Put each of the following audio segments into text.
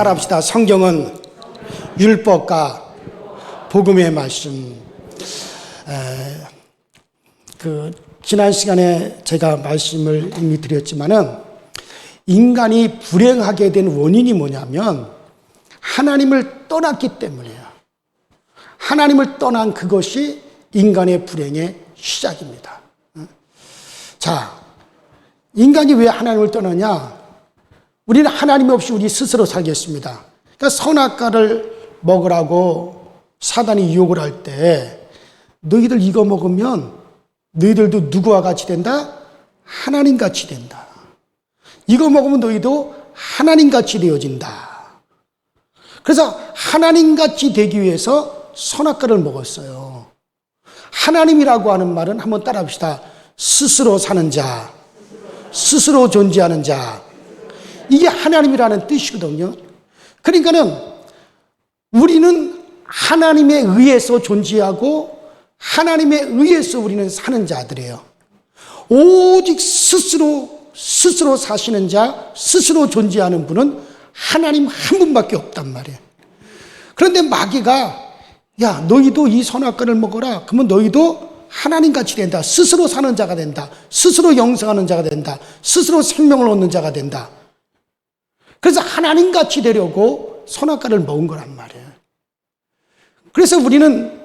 따라합시다. 성경은 율법과 복음의 말씀. 지난 시간에 제가 말씀을 이미 드렸지만은 인간이 불행하게 된 원인이 뭐냐면 하나님을 떠났기 때문이에요. 하나님을 떠난 그것이 인간의 불행의 시작입니다. 자, 인간이 왜 하나님을 떠나냐? 우리는 하나님 없이 우리 스스로 살겠습니다. 그러니까 선악과를 먹으라고 사단이 유혹을 할 때 너희들 이거 먹으면 너희들도 누구와 같이 된다? 하나님 같이 된다. 이거 먹으면 너희도 하나님 같이 되어진다. 그래서 하나님 같이 되기 위해서 선악과를 먹었어요. 하나님이라고 하는 말은 한번 따라합시다. 스스로 사는 자, 스스로 존재하는 자. 이게 하나님이라는 뜻이거든요. 그러니까는 우리는 하나님에 의해서 존재하고 하나님에 의해서 우리는 사는 자들이에요. 오직 스스로 사시는 자, 스스로 존재하는 분은 하나님 한 분밖에 없단 말이에요. 그런데 마귀가 야, 너희도 이 선악과를 먹어라. 그러면 너희도 하나님같이 된다. 스스로 사는 자가 된다. 스스로 영생하는 자가 된다. 스스로 생명을 얻는 자가 된다. 그래서 하나님같이 되려고 선악과를 먹은 거란 말이에요. 그래서 우리는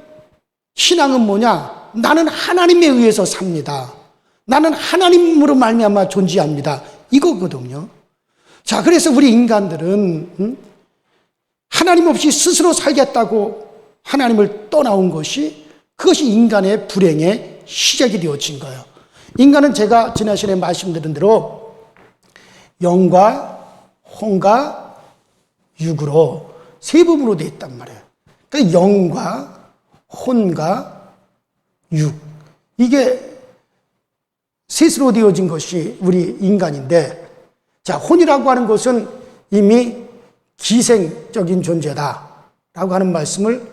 신앙은 뭐냐? 나는 하나님에 의해서 삽니다. 나는 하나님으로 말미암아 존재합니다. 이거거든요. 자, 그래서 우리 인간들은 하나님 없이 스스로 살겠다고 하나님을 떠나온 것이 그것이 인간의 불행의 시작이 되어진 거예요. 인간은 제가 지난 시간에 말씀드린 대로 영과 혼과 육으로 세 부분으로 되어 있단 말이에요. 그러니까 영과 혼과 육, 이게 셋으로 되어진 것이 우리 인간인데, 자, 혼이라고 하는 것은 이미 기생적인 존재다라고 하는 말씀을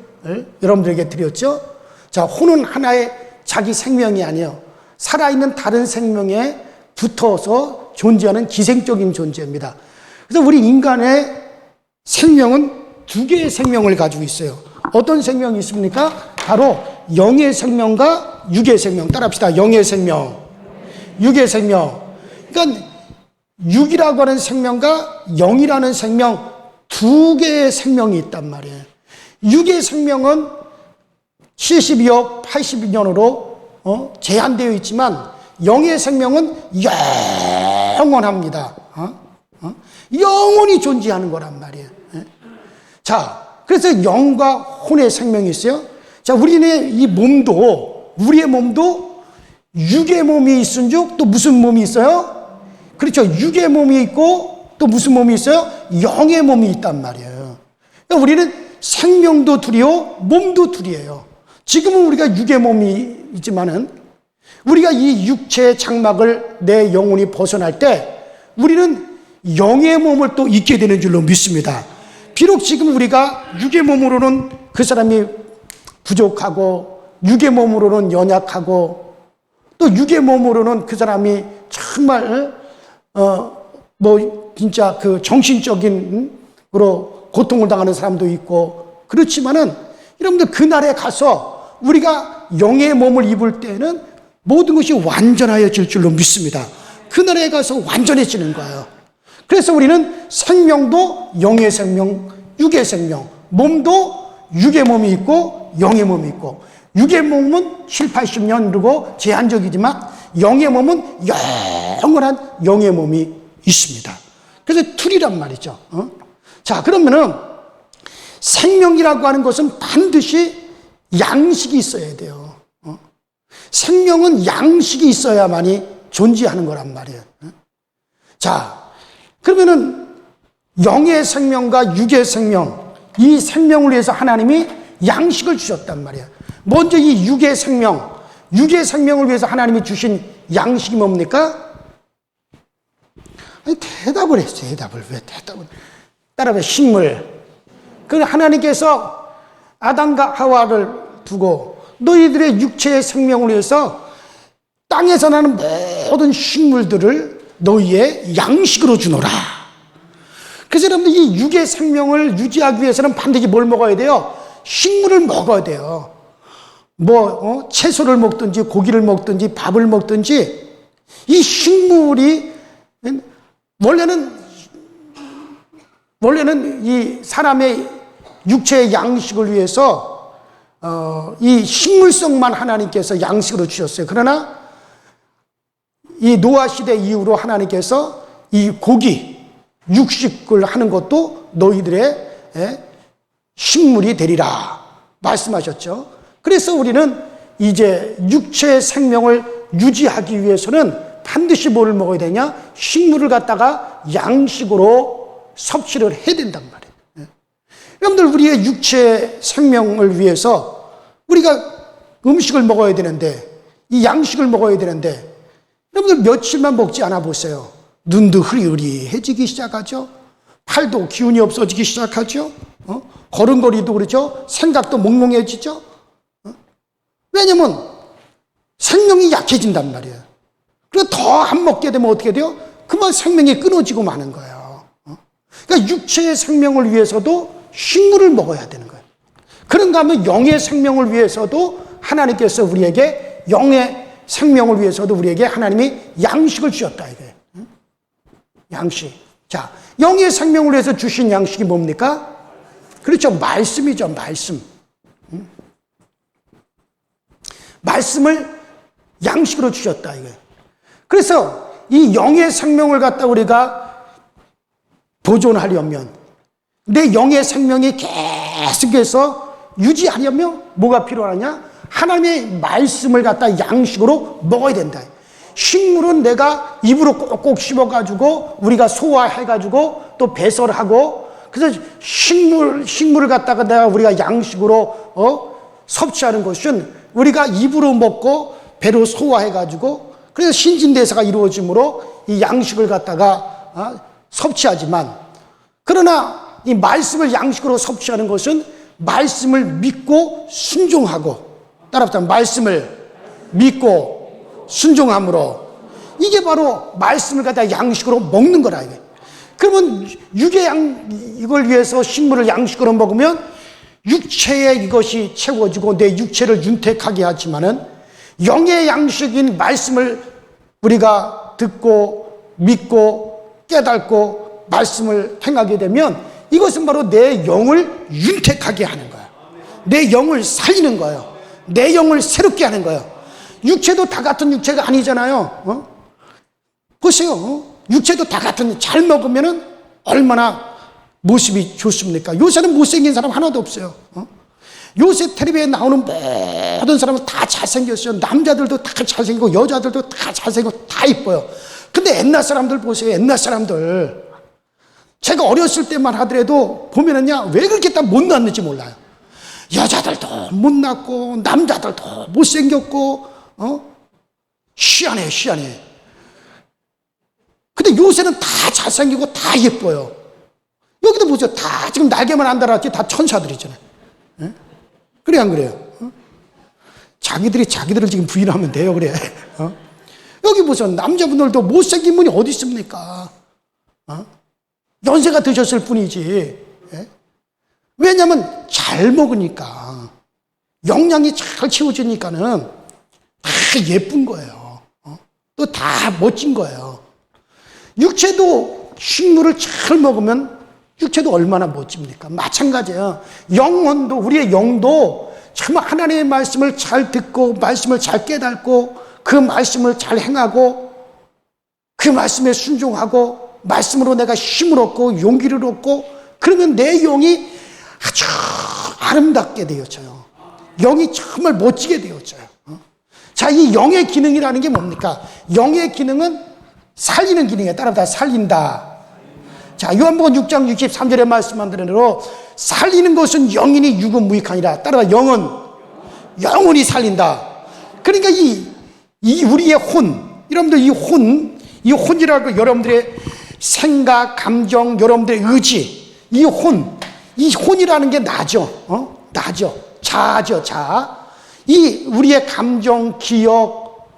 여러분들에게 드렸죠. 자, 혼은 하나의 자기 생명이 아니에요. 살아있는 다른 생명에 붙어서 존재하는 기생적인 존재입니다. 그래서 우리 인간의 생명은 두 개의 생명을 가지고 있어요. 어떤 생명이 있습니까? 바로 영의 생명과 육의 생명. 따라합시다. 영의 생명, 육의 생명. 그러니까 육이라고 하는 생명과 영이라는 생명, 두 개의 생명이 있단 말이에요. 육의 생명은 72억 80년으로 제한되어 있지만 영의 생명은 영원합니다. 영원히 존재하는 거란 말이에요. 자, 그래서 영과 혼의 생명이 있어요. 자, 우리의 우리의 몸도 육의 몸이 있은즉 또 무슨 몸이 있어요? 그렇죠. 육의 몸이 있고 또 무슨 몸이 있어요? 영의 몸이 있단 말이에요. 그러니까 우리는 생명도 둘이요, 몸도 둘이에요. 지금은 우리가 육의 몸이 있지만은 우리가 이 육체의 장막을 내 영혼이 벗어날 때 우리는 영의 몸을 또 잊게 되는 줄로 믿습니다. 비록 지금 우리가 육의 몸으로는 그 사람이 부족하고 육의 몸으로는 연약하고 또 육의 몸으로는 그 사람이 정말 진짜 그 정신적인 으로 고통을 당하는 사람도 있고 그렇지만은 여러분들 그날에 가서 우리가 영의 몸을 입을 때는 모든 것이 완전하여질 줄로 믿습니다. 그날에 가서 완전해지는 거예요. 그래서 우리는 생명도 영의 생명, 육의 생명, 몸도 육의 몸이 있고 영의 몸이 있고, 육의 몸은 7, 80년 그리고 제한적이지만 영의 몸은 영원한 영의 몸이 있습니다. 그래서 둘이란 말이죠. 자, 그러면은 생명이라고 하는 것은 반드시 양식이 있어야 돼요. 생명은 양식이 있어야만이 존재하는 거란 말이에요. 자, 그러면은 영의 생명과 육의 생명, 이 생명을 위해서 하나님이 양식을 주셨단 말이에요. 먼저 이 육의 생명을 위해서 하나님이 주신 양식이 뭡니까? 아니, 대답을 했어요. 왜 대답을? 따라해, 식물. 그 하나님께서 아담과 하와를 두고 너희들의 육체의 생명을 위해서 땅에서 나는 모든 식물들을 너희의 양식으로 주노라. 그래서 여러분들 이 육의 생명을 유지하기 위해서는 반드시 뭘 먹어야 돼요? 식물을 먹어야 돼요. 채소를 먹든지 고기를 먹든지 밥을 먹든지 이 식물이 원래는 이 사람의 육체의 양식을 위해서 이 식물성만 하나님께서 양식으로 주셨어요. 그러나 이 노아 시대 이후로 하나님께서 이 고기, 육식을 하는 것도 너희들의 식물이 되리라 말씀하셨죠. 그래서 우리는 이제 육체의 생명을 유지하기 위해서는 반드시 뭐를 먹어야 되냐? 식물을 갖다가 양식으로 섭취를 해야 된단 말이에요. 여러분들 우리의 육체 생명을 위해서 우리가 음식을 먹어야 되는데 이 양식을 먹어야 되는데 여러분들 며칠만 먹지 않아 보세요. 눈도 흐리흐리해지기 시작하죠. 팔도 기운이 없어지기 시작하죠. 걸음걸이도 그렇죠. 생각도 몽롱해지죠. 왜냐면 생명이 약해진단 말이에요. 그리고 더 안 먹게 되면 어떻게 돼요? 그만 생명이 끊어지고 마는 거예요. 그러니까 육체의 생명을 위해서도 식물을 먹어야 되는 거예요. 그런가 하면 영의 생명을 위해서도 하나님께서 우리에게 영의 생명을 위해서도 우리에게 하나님이 양식을 주셨다 이거예요. 양식. 자, 영의 생명을 위해서 주신 양식이 뭡니까? 그렇죠. 말씀이죠. 말씀. 말씀을 양식으로 주셨다 이거예요. 그래서 이 영의 생명을 갖다 우리가 보존하려면 내 영의 생명이 계속해서 유지하려면 뭐가 필요하냐? 하나님의 말씀을 갖다 양식으로 먹어야 된다. 식물은 내가 입으로 꼭꼭 씹어가지고 우리가 소화해가지고 또 배설하고 그래서 식물을 갖다가 우리가 양식으로 섭취하는 것은 우리가 입으로 먹고 배로 소화해가지고 그래서 신진대사가 이루어지므로 이 양식을 갖다가 섭취하지만 그러나 이 말씀을 양식으로 섭취하는 것은 말씀을 믿고 순종하고 따라합시다. 말씀을 믿고 순종함으로 이게 바로 말씀을 갖다 양식으로 먹는 거라 이게. 그러면 이걸 위해서 식물을 양식으로 먹으면 육체의 이것이 채워지고 내 육체를 윤택하게 하지만은 영의 양식인 말씀을 우리가 듣고 믿고 깨닫고 말씀을 행하게 되면 이것은 바로 내 영을 윤택하게 하는 거예요. 내 영을 살리는 거예요. 내 영을 새롭게 하는 거예요. 육체도 다 같은 육체가 아니잖아요. 보세요. 육체도 다 같은 잘 먹으면은 얼마나 모습이 좋습니까? 요새는 못생긴 사람 하나도 없어요. 요새 텔레비에 나오는 모든 사람은 다 잘생겼어요. 남자들도 다 잘생기고 여자들도 다 잘생기고 다 이뻐요. 근데 옛날 사람들 보세요. 옛날 사람들 제가 어렸을 때만 하더라도 보면은요 왜 그렇게 다 못났는지 몰라요. 여자들도 못났고 남자들도 못생겼고 희한해. 근데 요새는 다 잘생기고 다 예뻐요. 여기도 보죠. 다 지금 날개만 안 달았지 다 천사들이잖아요. 그래 안 그래요? 자기들을 지금 부인하면 돼요. 그래. 여기 보세요. 남자분들도 못생긴 분이 어디 있습니까? 연세가 드셨을 뿐이지. 왜냐하면 잘 먹으니까 영양이 잘 채워지니까는 다 예쁜 거예요. 또 다 멋진 거예요. 육체도 식물을 잘 먹으면 육체도 얼마나 멋집니까? 마찬가지예요. 영혼도 우리의 영도 정말 하나님의 말씀을 잘 듣고 말씀을 잘 깨닫고 그 말씀을 잘 행하고 그 말씀에 순종하고 말씀으로 내가 힘을 얻고 용기를 얻고 그러면 내 영이 아주 아름답게 되어져요. 영이 정말 멋지게 되어져요. 자, 이 영의 기능이라는 게 뭡니까? 영의 기능은 살리는 기능에 따라 다 살린다. 자, 요한복음 6장 63절에 말씀한 대로 살리는 것은 영이니 육은 무익하니라. 따라 영은 영혼이 살린다. 그러니까 이 우리의 혼, 여러분들 이 혼이라고 여러분들의 생각, 감정, 여러분들의 의지, 이 혼이라는 게 나죠. 나죠. 자아죠, 자아. 이 우리의 감정, 기억,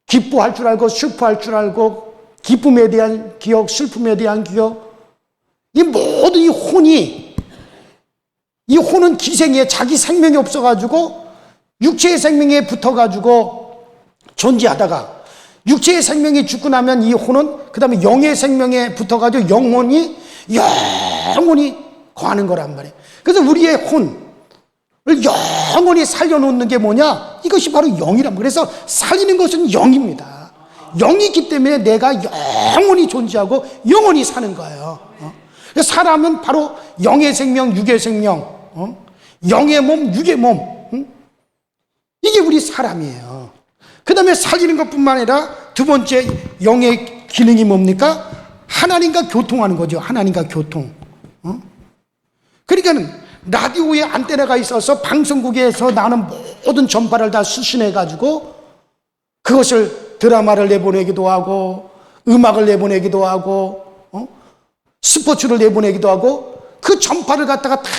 기뻐할 줄 알고 슬퍼할 줄 알고 기쁨에 대한 기억, 슬픔에 대한 기억, 이 모든 이 혼이, 이 혼은 기생이에요. 자기 생명이 없어가지고 육체의 생명에 붙어가지고 존재하다가 육체의 생명이 죽고 나면 이 혼은 그 다음에 영의 생명에 붙어가지고 영혼이 영원히 거하는 거란 말이에요. 그래서 우리의 혼을 영원히 살려놓는 게 뭐냐? 이것이 바로 영이란 말이에요. 그래서 살리는 것은 영입니다. 영이 있기 때문에 내가 영원히 존재하고 영원히 사는 거예요. 사람은 바로 영의 생명, 육의 생명, 영의 몸, 육의 몸, 이게 우리 사람이에요. 그 다음에 살리는 것뿐만 아니라 두 번째 영의 기능이 뭡니까? 하나님과 교통하는 거죠. 하나님과 교통. 그러니까 라디오에 안테나가 있어서 방송국에서 나는 모든 전파를 다 수신해가지고 그것을 드라마를 내보내기도 하고 음악을 내보내기도 하고 스포츠를 내보내기도 하고 그 전파를 갖다가 다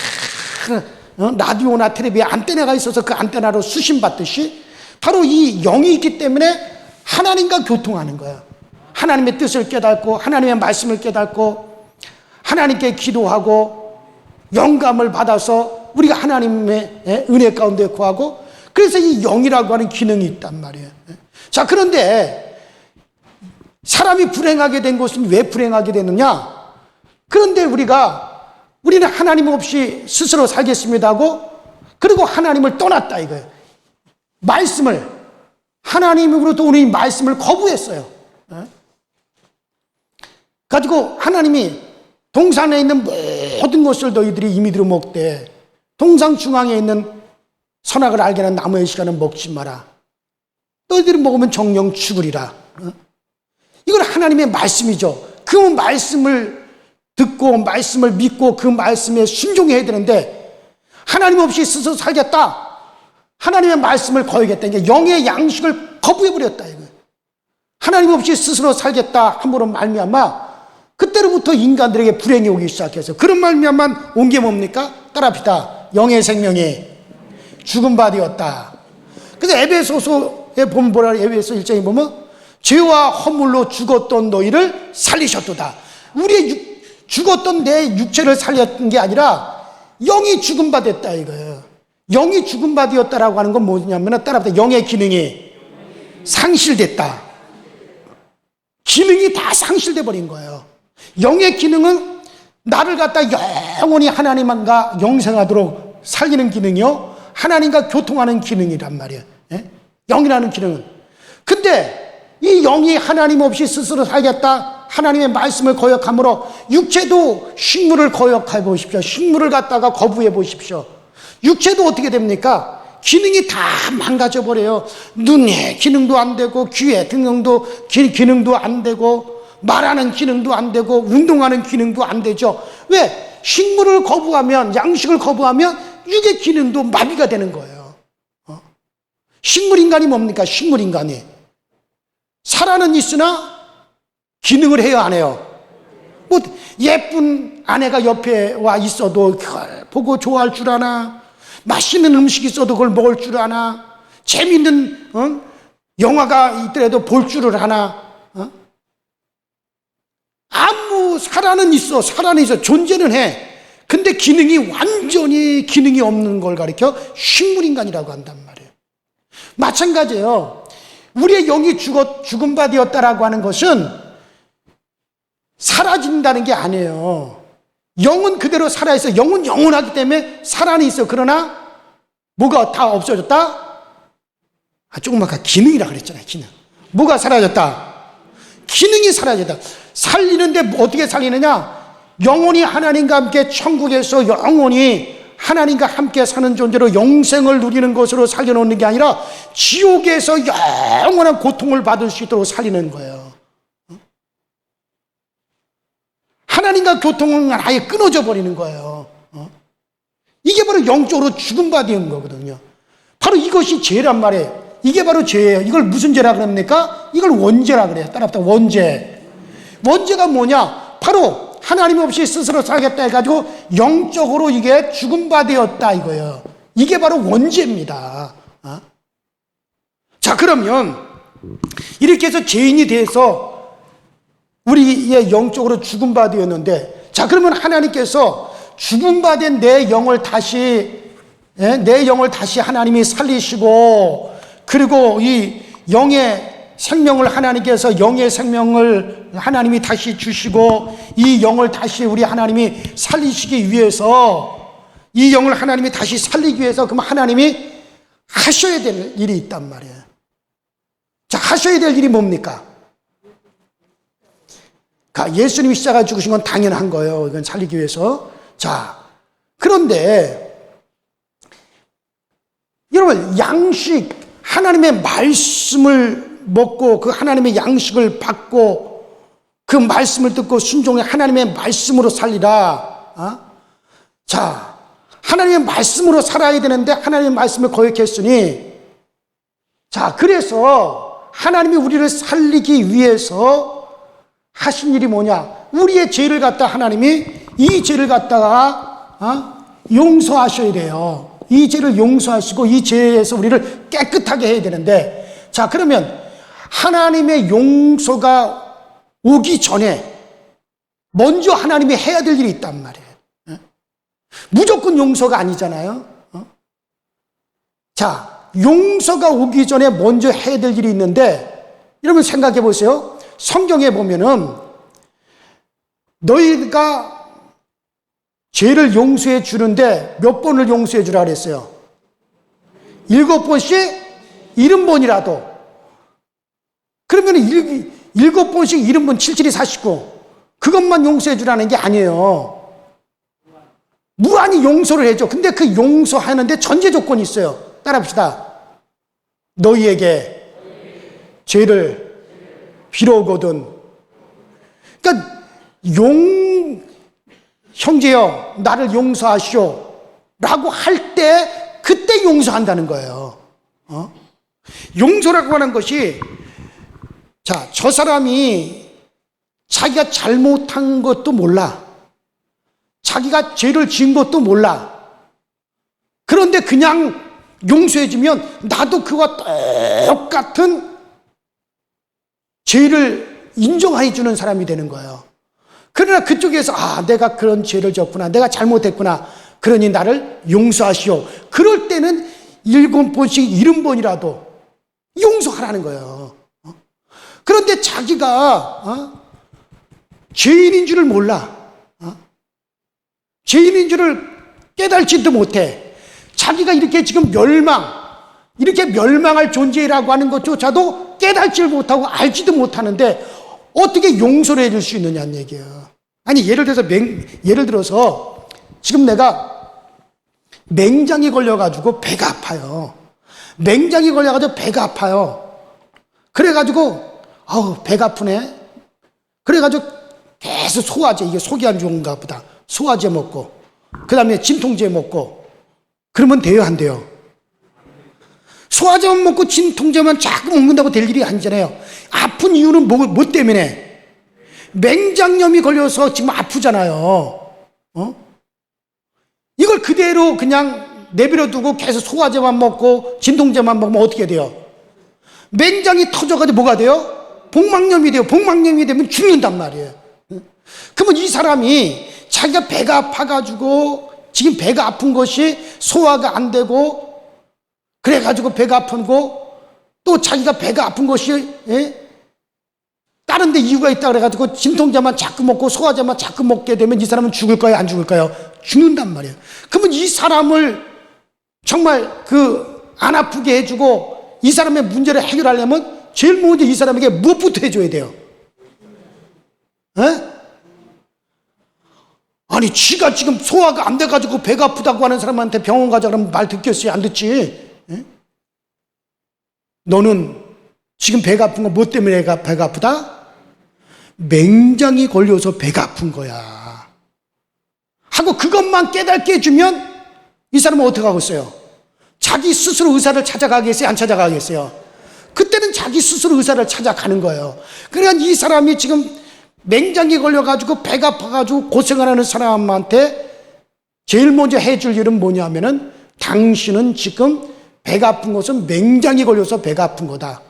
라디오나 텔레비에 안테나가 있어서 그 안테나로 수신받듯이 바로 이 영이 있기 때문에 하나님과 교통하는 거예요. 하나님의 뜻을 깨닫고 하나님의 말씀을 깨닫고 하나님께 기도하고 영감을 받아서 우리가 하나님의 은혜 가운데 구하고 그래서 이 영이라고 하는 기능이 있단 말이에요. 자, 그런데 사람이 불행하게 된 것은 왜 불행하게 되느냐? 그런데 우리는 하나님 없이 스스로 살겠습니다 하고 그리고 하나님을 떠났다 이거예요. 말씀을 하나님으로부터 오는 이 말씀을 거부했어요. 가지고 하나님이 동산에 있는 모든 것을 너희들이 임의대로 먹되 동산 중앙에 있는 선악을 알게 하는 나무의 시간은 먹지 마라. 너희들이 먹으면 정령 죽으리라. 이건 하나님의 말씀이죠. 그 말씀을 듣고 말씀을 믿고 그 말씀에 순종해야 되는데 하나님 없이 스스로 살겠다. 하나님의 말씀을 거역했다. 이게 영의 양식을 거부해버렸다. 이거. 하나님 없이 스스로 살겠다 함으로 말미암아 그때로부터 인간들에게 불행이 오기 시작해서 그런 말미암아 온 게 뭡니까? 따라합시다. 영의 생명이 죽은 바 되었다. 그래서 에베소서에 보면 뭐라 에베소 1장에 보면 죄와 허물로 죽었던 너희를 살리셨도다. 우리의 죽었던 내 육체를 살렸던 게 아니라 영이 죽은 바 됐다 이거예요. 영이 죽은 바 되었다라고 하는 건 뭐냐면 따라합시다. 영의 기능이 상실됐다. 기능이 다 상실돼 버린 거예요. 영의 기능은 나를 갖다 영원히 하나님과 영생하도록 살리는 기능이요 하나님과 교통하는 기능이란 말이에요. 예? 영이라는 기능은. 근데 이 영이 하나님 없이 스스로 살겠다 하나님의 말씀을 거역함으로 육체도 식물을 거역해 보십시오. 식물을 갖다가 거부해 보십시오. 육체도 어떻게 됩니까? 기능이 다 망가져 버려요. 눈의 기능도 안 되고 귀의 기능도 안 되고 말하는 기능도 안 되고 운동하는 기능도 안 되죠. 왜? 식물을 거부하면 양식을 거부하면 육의 기능도 마비가 되는 거예요. 식물인간이 뭡니까? 식물인간이 살아는 있으나 기능을 해요 안 해요? 뭐 예쁜 아내가 옆에 와 있어도 그걸 보고 좋아할 줄 아나? 맛있는 음식이 있어도 그걸 먹을 줄 아나? 재밌는 영화가 있더라도 볼 줄을 아나? 아무 살아는 있어 존재는 해. 근데 완전히 기능이 없는 걸 가리켜 식물인간이라고 한단 말이에요. 마찬가지예요. 우리의 영이 죽은 바 되었다라고 하는 것은 사라진다는 게 아니에요. 영은 그대로 살아있어. 영은 영원하기 때문에 살아는 있어. 그러나 뭐가 다 없어졌다? 조금 아까 기능이라 그랬잖아요. 기능. 뭐가 사라졌다? 기능이 사라졌다. 살리는데 어떻게 살리느냐? 영원히 하나님과 함께 천국에서 영원히 하나님과 함께 사는 존재로 영생을 누리는 것으로 살려놓는 게 아니라 지옥에서 영원한 고통을 받을 수 있도록 살리는 거예요. 하나님과 교통은 아예 끊어져 버리는 거예요. 이게 바로 영적으로 죽은 바 되는 거거든요. 바로 이것이 죄란 말이에요. 이게 바로 죄예요. 이걸 무슨 죄라 그럽니까? 이걸 원죄라 그래요. 따라합시다. 원죄. 원죄가 뭐냐? 바로 하나님 없이 스스로 살겠다 해가지고 영적으로 이게 죽은 바 되었다 이거예요. 이게 바로 원죄입니다. 자, 그러면 이렇게 해서 죄인이 돼서 우리의 영적으로 죽은 바 되었는데 자, 그러면 하나님께서 죽음 받은 내 영을 다시, 내 영을 다시 하나님이 살리시고, 그리고 이 영의 생명을 하나님께서 영의 생명을 하나님이 다시 주시고, 이 영을 다시 우리 하나님이 살리시기 위해서, 이 영을 하나님이 다시 살리기 위해서 그럼 하나님이 하셔야 될 일이 있단 말이에요. 자, 하셔야 될 일이 뭡니까? 예수님이 십자가 죽으신 건 당연한 거예요. 이건 살리기 위해서. 자, 그런데 여러분, 양식, 하나님의 말씀을 먹고 그 하나님의 양식을 받고 그 말씀을 듣고 순종해 하나님의 말씀으로 살리라. 자, 하나님의 말씀으로 살아야 되는데 하나님의 말씀을 거역했으니, 자, 그래서 하나님이 우리를 살리기 위해서 하신 일이 뭐냐? 우리의 죄를 갖다 하나님이 이 죄를 갖다가 용서하셔야 돼요. 이 죄를 용서하시고 이 죄에서 우리를 깨끗하게 해야 되는데, 자, 그러면 하나님의 용서가 오기 전에 먼저 하나님이 해야 될 일이 있단 말이에요. 무조건 용서가 아니잖아요. 자, 용서가 오기 전에 먼저 해야 될 일이 있는데, 여러분 생각해 보세요. 성경에 보면은 너희가 죄를 용서해 주는데 몇 번을 용서해 주라 그랬어요? 7번씩 70번이라도. 그러면 7번씩 70번 77이 49. 그것만 용서해 주라는 게 아니에요. 무한히 용서를 해줘. 근데 그 용서하는데 전제 조건이 있어요. 따라합시다. 너희에게 죄를 빌어오거든. 그러니까 형제여 나를 용서하시오 라고 할 때 그때 용서한다는 거예요. 용서라고 하는 것이, 자, 저 사람이 자기가 잘못한 것도 몰라. 자기가 죄를 지은 것도 몰라. 그런데 그냥 용서해주면 나도 그와 똑같은 죄를 인정해 주는 사람이 되는 거예요. 그러나 그쪽에서 내가 그런 죄를 졌구나, 내가 잘못했구나, 그러니 나를 용서하시오. 그럴 때는 7번씩 70번이라도 용서하라는 거예요. 그런데 자기가 죄인인 줄을 몰라. 죄인인 줄을 깨달지도 못해. 자기가 이렇게 지금 이렇게 멸망할 존재라고 하는 것조차도 깨달지를 못하고 알지도 못하는데 어떻게 용서를 해줄 수 있느냐는 얘기예요. 아니, 예를 들어서 지금 내가 맹장이 걸려가지고 배가 아파요. 맹장이 걸려가지고 배가 아파요. 그래가지고 배가 아프네. 그래가지고 계속 소화제, 이게 속이 안 좋은가 보다. 소화제 먹고 그 다음에 진통제 먹고 그러면 돼요, 안 돼요? 소화제만 먹고 진통제만 자꾸 먹는다고 될 일이 아니잖아요. 아픈 이유는 뭐 때문에? 맹장염이 걸려서 지금 아프잖아요. 이걸 그대로 그냥 내버려 두고 계속 소화제만 먹고 진통제만 먹으면 어떻게 돼요? 맹장이 터져가지고 뭐가 돼요? 복막염이 돼요. 복막염이 되면 죽는단 말이에요. 그러면 이 사람이 자기가 배가 아파가지고 지금 배가 아픈 것이 소화가 안 되고 그래가지고 배가 아프고 또 자기가 배가 아픈 것이 다른 데 이유가 있다 그래가지고 진통제만 자꾸 먹고 소화제만 자꾸 먹게 되면 이 사람은 죽을까요? 안 죽을까요? 죽는단 말이에요. 그러면 이 사람을 정말 안 아프게 해주고 이 사람의 문제를 해결하려면 제일 먼저 이 사람에게 무엇부터 해줘야 돼요? 아니, 쥐가 지금 소화가 안 돼가지고 배가 아프다고 하는 사람한테 병원 가자 그러면 말 듣겠어요? 안 듣지? 너는 지금 배가 아픈 건 뭐 때문에 배가 아프다? 맹장이 걸려서 배가 아픈 거야 하고 그것만 깨닫게 해주면 이 사람은 어떻게 하고 있어요? 자기 스스로 의사를 찾아가겠어요? 안 찾아가겠어요? 그때는 자기 스스로 의사를 찾아가는 거예요. 그러니까 이 사람이 지금 맹장이 걸려가지고 배가 아파가지고 고생을 하는 사람한테 제일 먼저 해줄 일은 뭐냐면은 당신은 지금 배가 아픈 것은 맹장이 걸려서 배가 아픈 거다.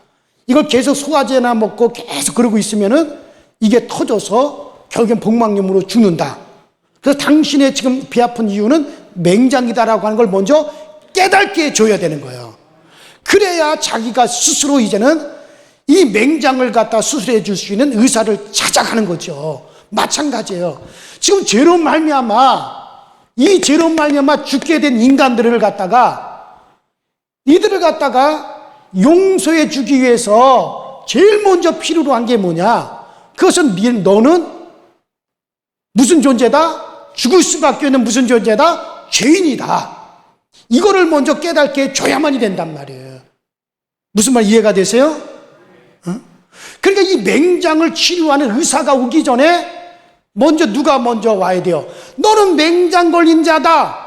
이걸 계속 소화제나 먹고 계속 그러고 있으면은 이게 터져서 결국엔 복막염으로 죽는다. 그래서 당신의 지금 배 아픈 이유는 맹장이다라고 하는 걸 먼저 깨닫게 해줘야 되는 거예요. 그래야 자기가 스스로 이제는 이 맹장을 갖다 수술해 줄 수 있는 의사를 찾아가는 거죠. 마찬가지예요. 지금 죄로 말미암아, 이 죄로 말미암아 죽게 된 인간들을 갖다가, 이들을 갖다가 용서해 주기 위해서 제일 먼저 필요로 한 게 뭐냐? 그것은 너는 무슨 존재다? 죽을 수밖에 없는 무슨 존재다? 죄인이다. 이거를 먼저 깨닫게 줘야만이 된단 말이에요. 무슨 말 이해가 되세요? 그러니까 이 맹장을 치료하는 의사가 오기 전에 먼저 누가 먼저 와야 돼요? 너는 맹장 걸린 자다.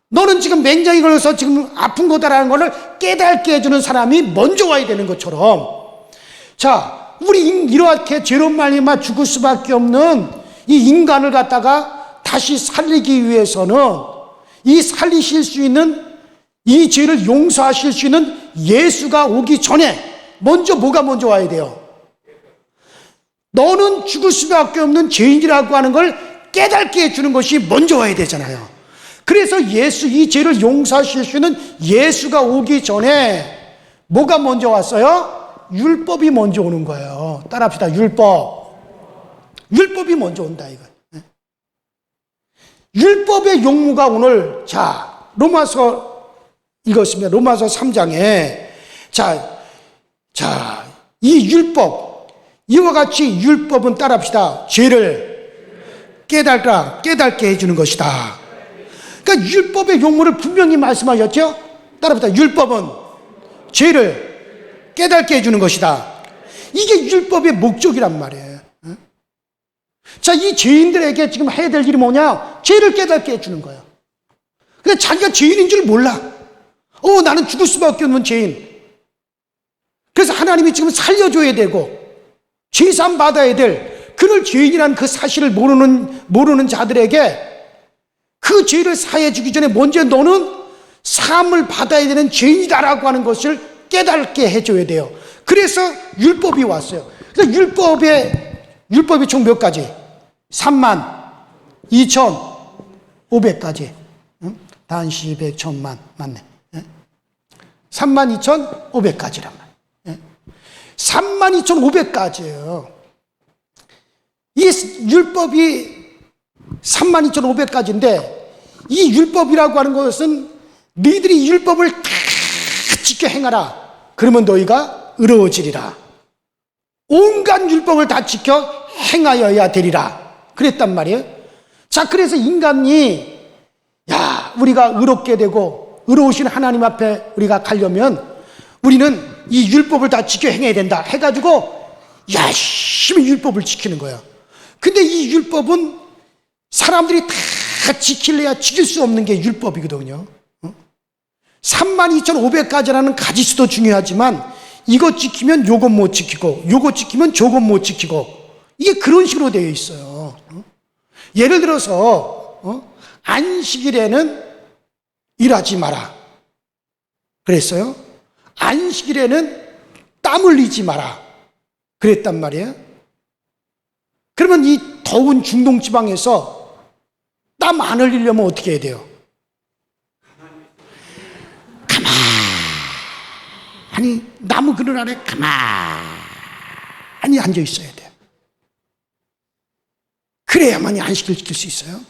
너는 지금 맹장이 걸려서 지금 아픈 거다라는 것을 깨닫게 해주는 사람이 먼저 와야 되는 것처럼, 자, 우리 이렇게 죄로 말미암아 죽을 수밖에 없는 이 인간을 갖다가 다시 살리기 위해서는 이 살리실 수 있는, 이 죄를 용서하실 수 있는 예수가 오기 전에 먼저 뭐가 먼저 와야 돼요? 너는 죽을 수밖에 없는 죄인이라고 하는 걸 깨닫게 해주는 것이 먼저 와야 되잖아요. 그래서 이 죄를 용서하실 수 있는 예수가 오기 전에 뭐가 먼저 왔어요? 율법이 먼저 오는 거예요. 따라합시다. 율법이 먼저 온다 이거. 율법의 용무가 오늘, 자, 로마서 이것입니다. 로마서 3장에 이 율법, 이와 같이 율법은 따라합시다. 죄를 깨닫게 해주는 것이다. 그러니까 율법의 용무를 분명히 말씀하셨죠? 따라합시다. 율법은 죄를 깨닫게 해주는 것이다. 이게 율법의 목적이란 말이에요. 자, 이 죄인들에게 지금 해야 될 일이 뭐냐? 죄를 깨닫게 해주는 거예요. 근데 자기가 죄인인 줄 몰라. 나는 죽을 수밖에 없는 죄인. 그래서 하나님이 지금 살려줘야 되고 죄사함 받아야 될, 그를 죄인이라는 그 사실을 모르는 자들에게 그 죄를 사해 주기 전에 먼저 너는 사함을 받아야 되는 죄인이다라고 하는 것을 깨닫게 해줘야 돼요. 그래서 율법이 왔어요. 그래서 율법이 총 몇 가지? 32,500가지. 단시, 백, 천만, 맞네. 32,500가지란 말이에요. 32,500가지예요. 이 율법이 32,500가지인데, 이 율법이라고 하는 것은 너희들이 율법을 다 지켜 행하라. 그러면 너희가 의로워지리라. 온갖 율법을 다 지켜 행하여야 되리라. 그랬단 말이에요. 자, 그래서 인간이, 우리가 의롭게 되고 의로우신 하나님 앞에 우리가 가려면 우리는 이 율법을 다 지켜 행해야 된다 해가지고 열심히 율법을 지키는 거예요. 근데 이 율법은 사람들이 다 지킬래야 지킬 수 없는 게 율법이거든요. 32,500가지라는 가지수도 중요하지만 이거 지키면 요것 못 지키고, 요거 지키면 저것 못 지키고, 이게 그런 식으로 되어 있어요. 예를 들어서 안식일에는 일하지 마라 그랬어요. 안식일에는 땀 흘리지 마라 그랬단 말이에요. 그러면 이 더운 중동 지방에서 땀 안 흘리려면 어떻게 해야 돼요? 가만히 나무 그늘 아래 가만히 앉아 있어야 돼요. 그래야만이 안식을 지킬 수 있어요.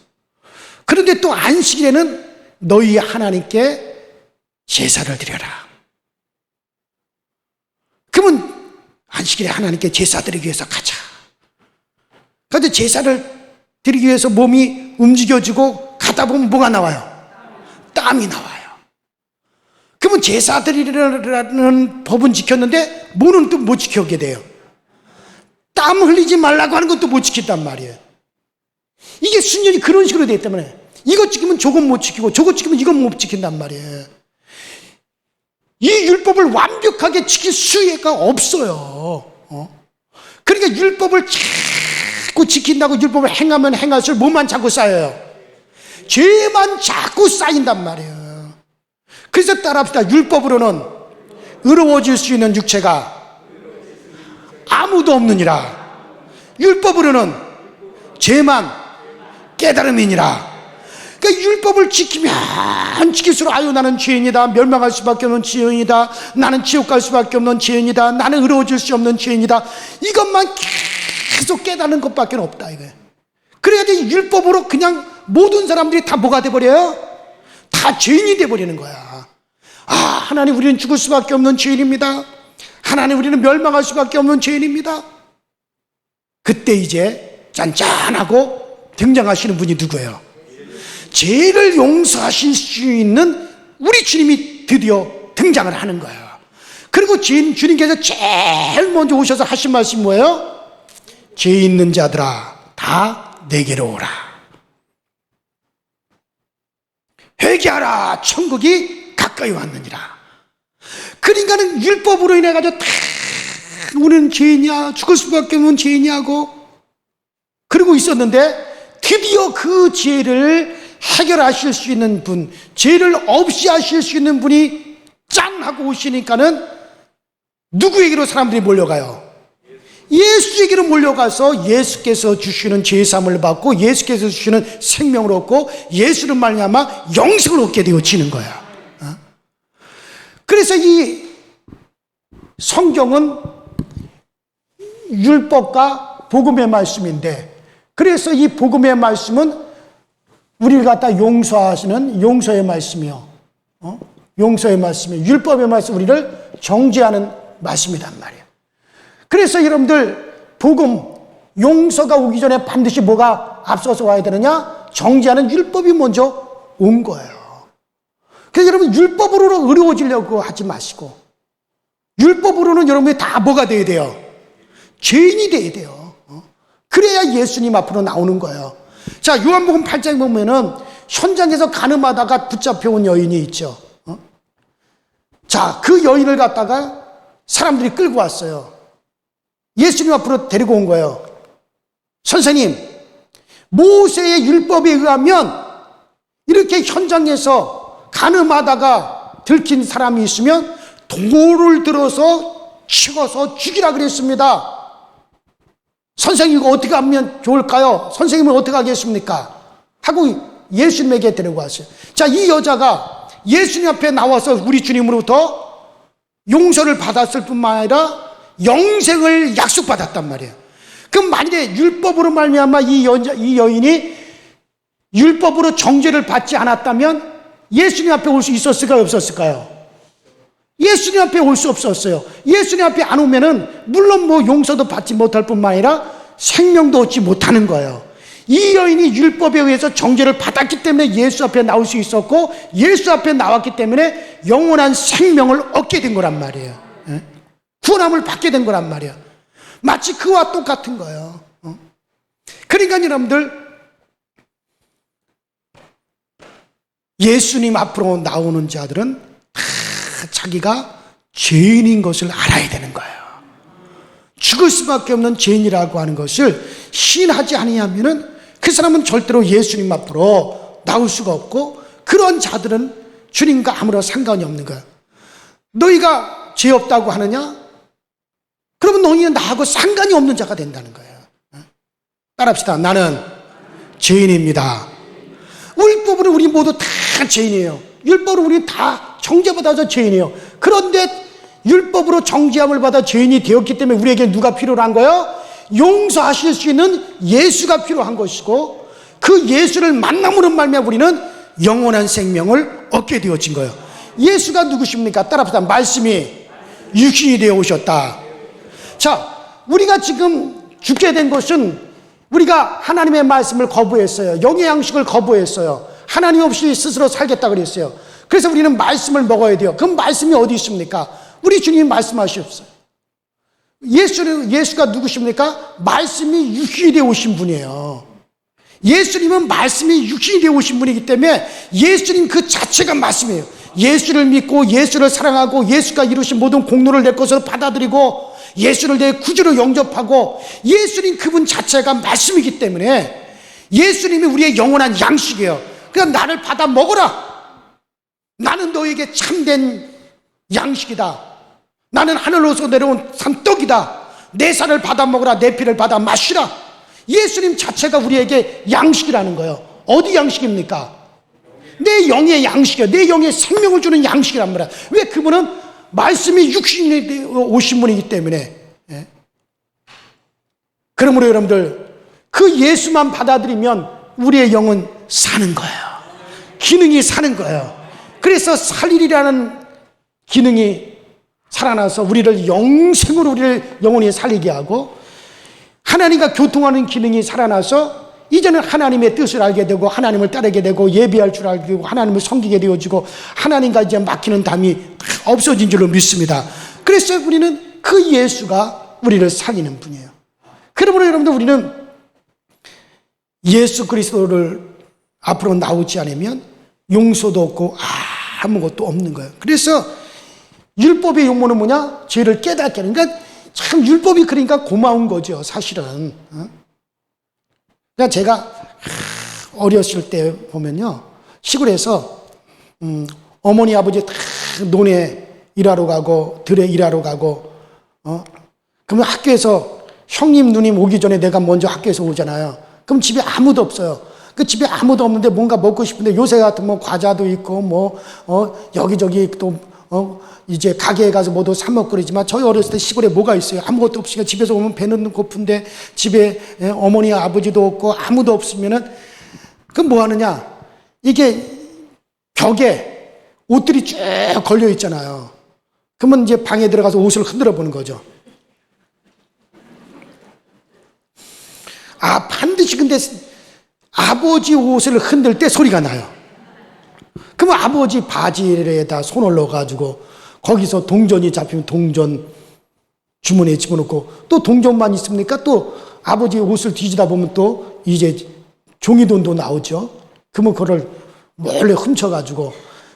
그런데 또 안식일에는 너희 하나님께 제사를 드려라. 그러면 안식일에 하나님께 제사 드리기 위해서 가자. 그런데 제사를 드리기 위해서 몸이 움직여지고 가다 보면 뭐가 나와요? 땀이 나와요. 그러면 제사 드리라는 법은 지켰는데 뭐는 또 못 지켜게 돼요? 땀 흘리지 말라고 하는 것도 못 지켰단 말이에요. 이게 순전히 그런 식으로 되기 때문에 이것 지키면 저것 못 지키고 저것 지키면 이것 못 지킨단 말이에요. 이 율법을 완벽하게 지킬 수가 없어요. 그러니까 율법을 자꾸 지킨다고 율법을 행하면 행할수록 뭐만 자꾸 쌓여요? 죄만 자꾸 쌓인단 말이에요. 그래서 따라합시다. 율법으로는 의로워질 수 있는 육체가 아무도 없느니라. 율법으로는 죄만 깨달음이니라. 그러니까 율법을 지키면 지킬수록 아유 나는 죄인이다, 멸망할 수밖에 없는 죄인이다, 나는 지옥 갈 수밖에 없는 죄인이다, 나는 의로워질 수 없는 죄인이다, 이것만 계속 깨닫는 것밖에 없다 이거예요. 그래야지 율법으로 그냥 모든 사람들이 다 뭐가 돼버려요? 다 죄인이 돼버리는 거야. 아, 하나님 우리는 죽을 수밖에 없는 죄인입니다. 하나님 우리는 멸망할 수밖에 없는 죄인입니다. 그때 이제 짠짠하고 등장하시는 분이 누구예요? 죄를 용서하실 수 있는 우리 주님이 드디어 등장을 하는 거예요. 그리고 주님께서 제일 먼저 오셔서 하신 말씀이 뭐예요? 죄 있는 자들아 다 내게로 오라. 회개하라, 천국이 가까이 왔느니라. 그러니까는 율법으로 인해 가지고 다 우리는 죄인이야, 죽을 수밖에 없는 죄인이야고 그러고 있었는데 드디어 그 죄를 해결하실 수 있는 분, 죄를 없이 하실 수 있는 분이 짠 하고 오시니까는 누구에게로 사람들이 몰려가요? 예수에게로 몰려가서 예수께서 주시는 죄사함을 받고 예수께서 주시는 생명을 얻고 예수를 말미암아 영생을 얻게 되어지는 거야. 그래서 이 성경은 율법과 복음의 말씀인데, 그래서 이 복음의 말씀은 우리를 갖다 용서하시는 용서의 말씀이요, 용서의 말씀이요, 율법의 말씀, 우리를 정죄하는 말씀이란 말이에요. 그래서 여러분들 복음, 용서가 오기 전에 반드시 뭐가 앞서서 와야 되느냐? 정죄하는 율법이 먼저 온 거예요. 그래서 여러분 율법으로 의로워지려고 하지 마시고, 율법으로는 여러분이 다 뭐가 돼야 돼요? 죄인이 돼야 돼요. 그래야 예수님 앞으로 나오는 거예요. 자, 요한복음 8장에 보면은 현장에서 간음하다가 붙잡혀온 여인이 있죠. 자, 그 여인을 갖다가 사람들이 끌고 왔어요. 예수님 앞으로 데리고 온 거예요. 선생님, 모세의 율법에 의하면 이렇게 현장에서 간음하다가 들킨 사람이 있으면 돌을 들어서 치고서 죽이라 그랬습니다. 선생님 이거 어떻게 하면 좋을까요? 선생님은 어떻게 하겠습니까? 하고 예수님에게 데리고 왔어요. 자, 이 여자가 예수님 앞에 나와서 우리 주님으로부터 용서를 받았을 뿐만 아니라 영생을 약속받았단 말이에요. 그럼 만약에 율법으로 말미암아 이 여인이 율법으로 정죄를 받지 않았다면 예수님 앞에 올 수 있었을까요? 없었을까요? 예수님 앞에 올 수 없었어요. 예수님 앞에 안 오면은 물론 뭐 용서도 받지 못할 뿐만 아니라 생명도 얻지 못하는 거예요. 이 여인이 율법에 의해서 정죄를 받았기 때문에 예수 앞에 나올 수 있었고, 예수 앞에 나왔기 때문에 영원한 생명을 얻게 된 거란 말이에요. 구원함을 받게 된 거란 말이에요. 마치 그와 똑같은 거예요. 그러니까 여러분들 예수님 앞으로 나오는 자들은 다 자기가 죄인인 것을 알아야 되는 거예요. 죽을 수밖에 없는 죄인이라고 하는 것을 시인하지 아니하면은 그 사람은 절대로 예수님 앞으로 나올 수가 없고, 그런 자들은 주님과 아무런 상관이 없는 거예요. 너희가 죄 없다고 하느냐? 그러면 너희는 나하고 상관이 없는 자가 된다는 거예요. 따라합시다. 나는 죄인입니다. 율법으로 우리 모두 다 죄인이에요. 율법으로 우리 다 정죄받아서 죄인이에요. 그런데 율법으로 정죄함을 받아 죄인이 되었기 때문에 우리에게 누가 필요한 거예요? 용서하실 수 있는 예수가 필요한 것이고, 그 예수를 만남으로 말미암아 우리는 영원한 생명을 얻게 되어진 거예요. 예수가 누구십니까? 따라합시다. 말씀이 육신이 되어 오셨다. 자, 우리가 지금 죽게 된 것은 우리가 하나님의 말씀을 거부했어요. 영의 양식을 거부했어요. 하나님 없이 스스로 살겠다 그랬어요. 그래서 우리는 말씀을 먹어야 돼요. 그 말씀이 어디 있습니까? 우리 주님이 말씀하셨어요. 예수가 누구십니까? 말씀이 육신이 되어 오신 분이에요. 예수님은 말씀이 육신이 되어 오신 분이기 때문에 예수님 그 자체가 말씀이에요. 예수를 믿고 예수를 사랑하고 예수가 이루신 모든 공로를 내 것으로 받아들이고 예수를 내 구주로 영접하고, 예수님 그분 자체가 말씀이기 때문에 예수님이 우리의 영원한 양식이에요. 그냥 나를 받아 먹어라. 나는 너에게 참된 양식이다. 나는 하늘로서 내려온 산떡이다. 내 살을 받아 먹으라. 내 피를 받아 마시라. 예수님 자체가 우리에게 양식이라는 거예요. 어디 양식입니까? 내 영의 양식이에요. 내 영의 생명을 주는 양식이란 말이야. 왜? 그분은 말씀이 육신이 오신 분이기 때문에. 예? 그러므로 여러분들, 그 예수만 받아들이면 우리의 영은 사는 거예요. 기능이 사는 거예요. 그래서 살리리라는 기능이 살아나서 우리를 영생으로 우리를 영원히 살리게 하고, 하나님과 교통하는 기능이 살아나서 이제는 하나님의 뜻을 알게 되고 하나님을 따르게 되고 예배할 줄 알게 되고 하나님을 섬기게 되어지고 하나님과 이제 막히는 담이 없어진 줄로 믿습니다. 그래서 우리는 그 예수가 우리를 살리는 분이에요. 그러므로 여러분들, 우리는 예수 그리스도를 앞으로 나오지 않으면 용서도 없고 아무것도 없는 거예요. 그래서 율법의 용모는 뭐냐? 죄를 깨닫게 하는. 그러니까 참 율법이 그러니까 고마운 거죠, 사실은. 그러니까 제가 어렸을 때 보면요, 시골에서 어머니 아버지 다 논에 일하러 가고 들에 일하러 가고, 그러면 학교에서 형님 누님 오기 전에 내가 먼저 학교에서 오잖아요. 그럼 집에 아무도 없어요. 그 집에 아무도 없는데 뭔가 먹고 싶은데, 요새 같으면 과자도 있고 뭐 여기저기 또 이제 가게에 가서 뭐도 사 먹고 그러지만, 저희 어렸을 때 시골에 뭐가 있어요? 아무것도 없으니까 집에서 오면 배는 고픈데 집에 어머니 아버지도 없고 아무도 없으면은 그럼 뭐 하느냐? 이게 벽에 옷들이 쭉 걸려 있잖아요. 그러면 이제 방에 들어가서 옷을 흔들어 보는 거죠. 반드시 근데 아버지 옷을 흔들 때 소리가 나요. 그러면 아버지 바지에다 손을 넣어가지고 거기서 동전이 잡히면 동전 주머니에 집어넣고, 또 동전만 있습니까? 또 아버지 옷을 뒤지다 보면 또 이제 종이돈도 나오죠. 그러면 그걸 몰래 훔쳐가지고,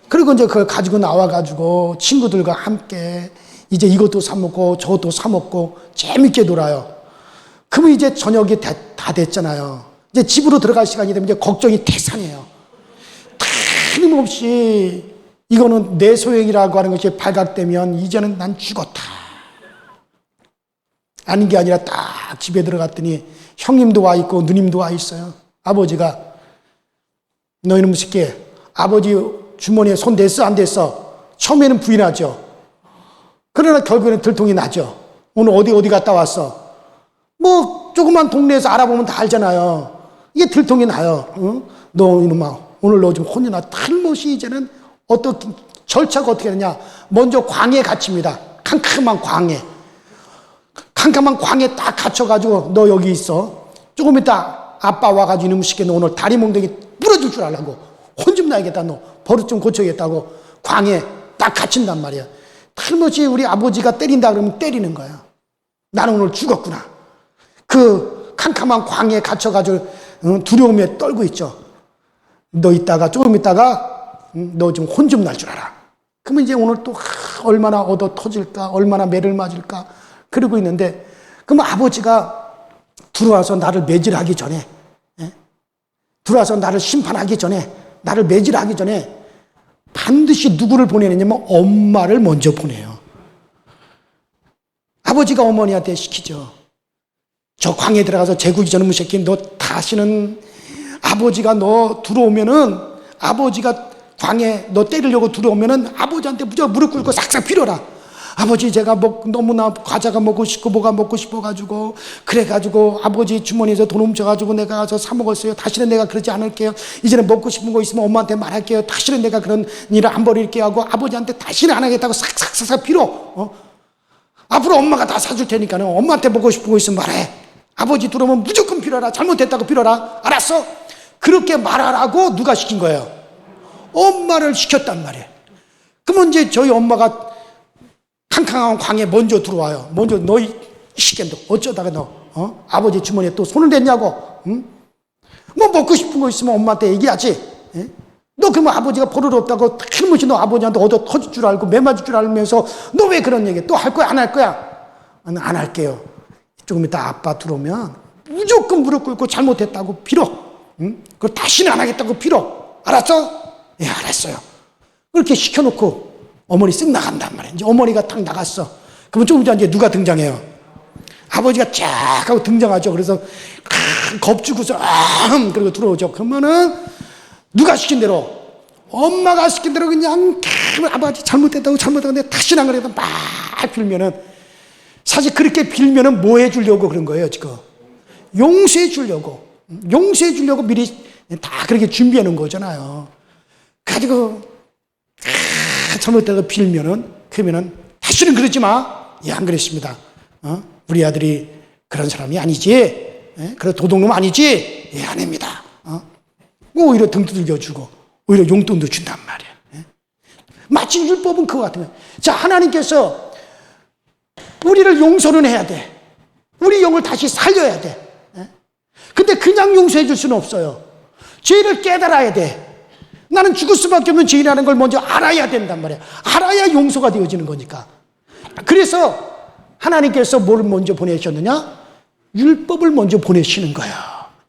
그리고 이제 그걸 가지고 나와가지고 친구들과 함께 이제 이것도 사먹고 저것도 사먹고 재밌게 놀아요. 그러면 이제 저녁이 다 됐잖아요. 이제 집으로 들어갈 시간이 되면 이제 걱정이 태산이에요. 틀림없이 이거는 내 소행이라고 하는 것이 발각되면 이제는 난 죽었다. 아닌 게 아니라 딱 집에 들어갔더니 형님도 와 있고 누님도 와 있어요. 아버지가, 너 이놈 새끼, 아버지 주머니에 손 댔어 안 댔어? 처음에는 부인하죠. 그러나 결국에는 들통이 나죠. 오늘 어디 갔다 왔어? 뭐 조그만 동네에서 알아보면 다 알잖아요. 이게 들통이 나요. 응? 너 이놈아, 오늘 너 좀 혼이나. 틀못이 이제는 어떻게 절차가 어떻게 되냐? 먼저 광에 갇힙니다. 캄캄한 광에. 캄캄한 광에 딱 갇혀가지고, 너 여기 있어. 조금 이따 아빠 와가지고 이놈 시켜, 너 오늘 다리 몽둥이 부러질 줄 알라고. 혼 좀 나야겠다. 너 버릇 좀 고쳐야겠다고 광에 딱 갇힌단 말이야. 틀못이 우리 아버지가 때린다 그러면 때리는 거야. 나는 오늘 죽었구나. 그 캄캄한 광에 갇혀가지고 두려움에 떨고 있죠. 너 있다가 조금 있다가 너 좀 혼 좀 날 줄 알아. 그러면 이제 오늘 또 얼마나 얻어 터질까, 얼마나 매를 맞을까 그러고 있는데, 그러면 아버지가 들어와서 나를 매질하기 전에, 들어와서 나를 심판하기 전에, 나를 매질하기 전에 반드시 누구를 보내느냐면 엄마를 먼저 보내요. 아버지가 어머니한테 시키죠. 저 광에 들어가서 재구기 저놈의 새끼, 너 다시는 아버지가 너 들어오면은, 아버지가 광에 너 때리려고 들어오면은 아버지한테 무조건 무릎 꿇고 싹싹 빌어라. 아버지, 제가 너무나 과자가 먹고 싶고 뭐가 먹고 싶어가지고, 그래가지고 아버지 주머니에서 돈 훔쳐가지고 내가 가서 사 먹었어요. 다시는 내가 그러지 않을게요. 이제는 먹고 싶은 거 있으면 엄마한테 말할게요. 다시는 내가 그런 일을 안 벌일게요 하고 아버지한테 다시는 안 하겠다고 싹싹싹싹 빌어. 앞으로 엄마가 다 사줄 테니까는 엄마한테 먹고 싶은 거 있으면 말해. 아버지 들어오면 무조건 빌어라. 잘못했다고 빌어라. 알았어? 그렇게 말하라고 누가 시킨 거예요? 엄마를 시켰단 말이에요. 그러면 이제 저희 엄마가 캄캄한 광에 먼저 들어와요. 먼저, 너희 시켰는데 어쩌다가 너 아버지 주머니에 또 손을 댔냐고. 응? 뭐 먹고 싶은 거 있으면 엄마한테 얘기하지. 예? 너 그러면 아버지가 버릇 없다고 틀림없이 너 아버지한테 얻어 터질 줄 알고 매 맞을 줄 알면서 너 왜 그런 얘기 또 할 거야 안 할 거야? 안 할게요. 조금 이따 아빠 들어오면 무조건 무릎 꿇고 잘못했다고 빌어. 응? 그걸 다시는 안 하겠다고 빌어. 알았어? 예, 알았어요. 그렇게 시켜놓고 어머니 쓱 나간단 말이에요. 이제 어머니가 탁 나갔어. 그러면 조금 전에 이제 누가 등장해요? 아버지가 쫙 하고 등장하죠. 그래서 겁주고서 그리고 들어오죠. 그러면은 누가 시킨 대로, 엄마가 시킨 대로 그냥 아버지 잘못했다고 잘못했는데 다시는 안 그래도 막 빌면은, 사실 그렇게 빌면은 뭐 해주려고 그런 거예요 지금? 용서해 주려고 미리 다 그렇게 준비해 놓은 거잖아요. 가지고 잘못해서 빌면은, 그러면은 다시는 그러지 마. 예, 안 그랬습니다. 우리 아들이 그런 사람이 아니지. 예? 그런 도둑놈 아니지. 예, 아닙니다. 오히려 등 두들겨주고 오히려 용돈도 준단 말이에요. 예? 마치 율법은 그거 같은 거예요. 자, 하나님께서 우리를 용서는 해야 돼. 우리 영을 다시 살려야 돼. 예? 근데 그냥 용서해 줄 수는 없어요. 죄를 깨달아야 돼. 나는 죽을 수밖에 없는 죄인이라는 걸 먼저 알아야 된단 말이야. 알아야 용서가 되어지는 거니까. 그래서 하나님께서 뭘 먼저 보내셨느냐? 율법을 먼저 보내시는 거예요.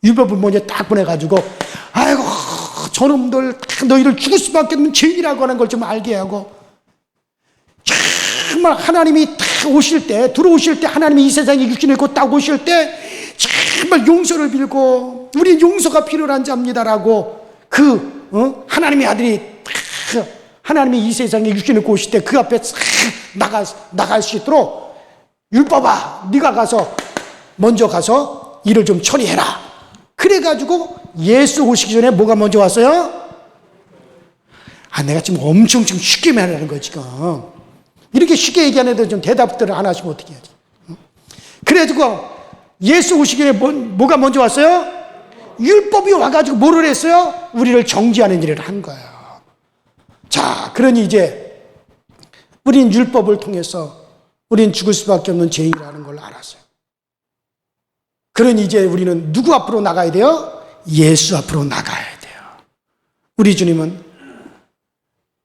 율법을 먼저 딱 보내가지고, 아이고 저놈들 너희를 죽을 수밖에 없는 죄인이라고 하는 걸 좀 알게 하고, 정말 하나님이 딱 오실 때, 들어오실 때, 하나님이 이 세상에 육신을 입고 딱 오실 때 정말 용서를 빌고, 우리 용서가 필요한 자입니다라고 하나님의 아들이 하나님이 이 세상에 육신을 입고 오실 때 그 앞에 나갈 수 있도록, 율법아 네가 먼저 가서 일을 좀 처리해라. 그래가지고 예수 오시기 전에 뭐가 먼저 왔어요? 내가 지금 엄청 쉽게 말하는 거야 지금. 이렇게 쉽게 얘기하는데 좀 대답들을 안 하시면 어떻게 해야지? 그래가지고 예수 오시기 전에 뭐가 먼저 왔어요? 율법이 와가지고 뭐를 했어요? 우리를 정죄하는 일을 한 거예요. 자, 그러니 이제 우린 율법을 통해서 우린 죽을 수밖에 없는 죄인이라는 걸 알았어요. 그러니 이제 우리는 누구 앞으로 나가야 돼요? 예수 앞으로 나가야 돼요. 우리 주님은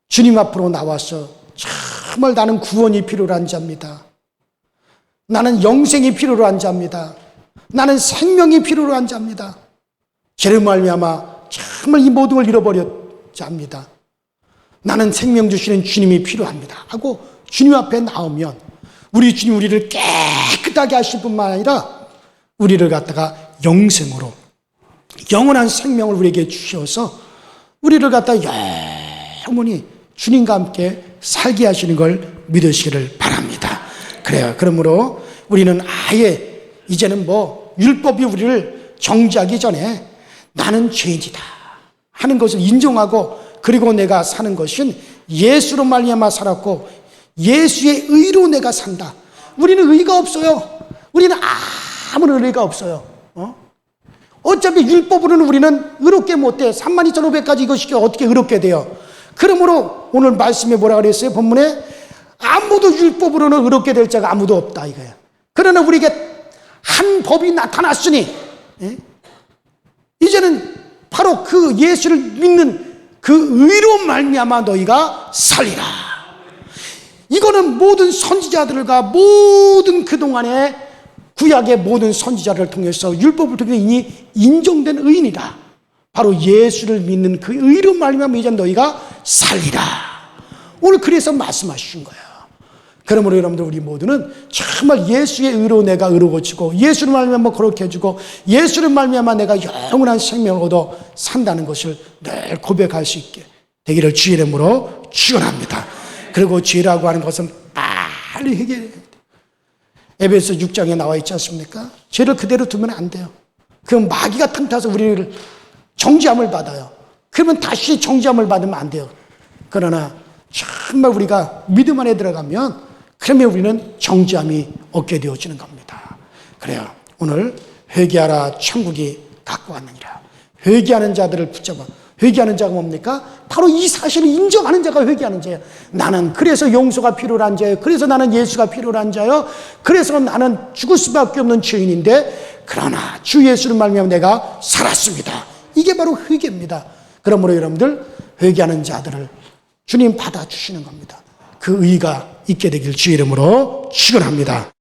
주님 앞으로 나와서 정말 나는 구원이 필요한 자입니다. 나는 영생이 필요한 자입니다. 나는 생명이 필요한 자입니다. 죄를 말미암아 정말 이 모든 걸 잃어버렸자입니다. 나는 생명 주시는 주님이 필요합니다 하고 주님 앞에 나오면, 우리 주님 우리를 깨끗하게 하실 뿐만 아니라 우리를 갖다가 영생으로 영원한 생명을 우리에게 주셔서 우리를 갖다가 영원히 주님과 함께 살게 하시는 걸 믿으시기를 바랍니다. 그래요. 그러므로 우리는 아예 이제는 율법이 우리를 정죄하기 전에 나는 죄인이다 하는 것을 인정하고, 그리고 내가 사는 것은 예수로 말미암아 살았고 예수의 의로 내가 산다. 우리는 의가 없어요. 우리는 아무런 의가 없어요. 어차피 율법으로는 우리는 의롭게 못해. 32,500가지 이것이 어떻게 의롭게 돼요? 그러므로 오늘 말씀에 뭐라 그랬어요? 본문에 아무도 율법으로는 의롭게 될 자가 아무도 없다 이거예요. 그러나 우리에게 한 법이 나타났으니 이제는 바로 그 예수를 믿는 그 의로 말미암아 너희가 살리라. 이거는 모든 선지자들과 모든 그동안의 구약의 모든 선지자를 통해서 율법을 통해서 이미 인정된 의인이다. 바로 예수를 믿는 그 의로 말미암아 이제 너희가 살리라. 오늘 그래서 말씀하신 거예요. 그러므로 여러분들 우리 모두는 정말 예수의 의로 내가 의로워지고 예수를 말미암아 거룩해 해주고 예수를 말미암아 내가 영원한 생명을 얻어 산다는 것을 늘 고백할 수 있게 되기를 주의 이름으로 축원합니다. 그리고 죄라고 하는 것은 빨리 해결해야 돼요. 에베소 6장에 나와 있지 않습니까? 죄를 그대로 두면 안 돼요. 그럼 마귀가 틈타서 우리를 정죄함을 받아요. 그러면 다시 정죄함을 받으면 안 돼요. 그러나 정말 우리가 믿음 안에 들어가면 그러면 우리는 정죄함이 얻게 되어지는 겁니다. 그래요. 오늘 회개하라 천국이 갖고 왔느니라. 회개하는 자들을 붙잡아. 회개하는 자가 뭡니까? 바로 이 사실을 인정하는 자가 회개하는 자예요. 나는 그래서 용서가 필요한 자예요. 그래서 나는 예수가 필요한 자예요. 그래서 나는 죽을 수밖에 없는 죄인인데 그러나 주 예수를 말미암아 내가 살았습니다. 이게 바로 회개입니다. 그러므로 여러분들 회개하는 자들을 주님 받아주시는 겁니다. 그 의가 있게 되길 주의 이름으로 축원합니다.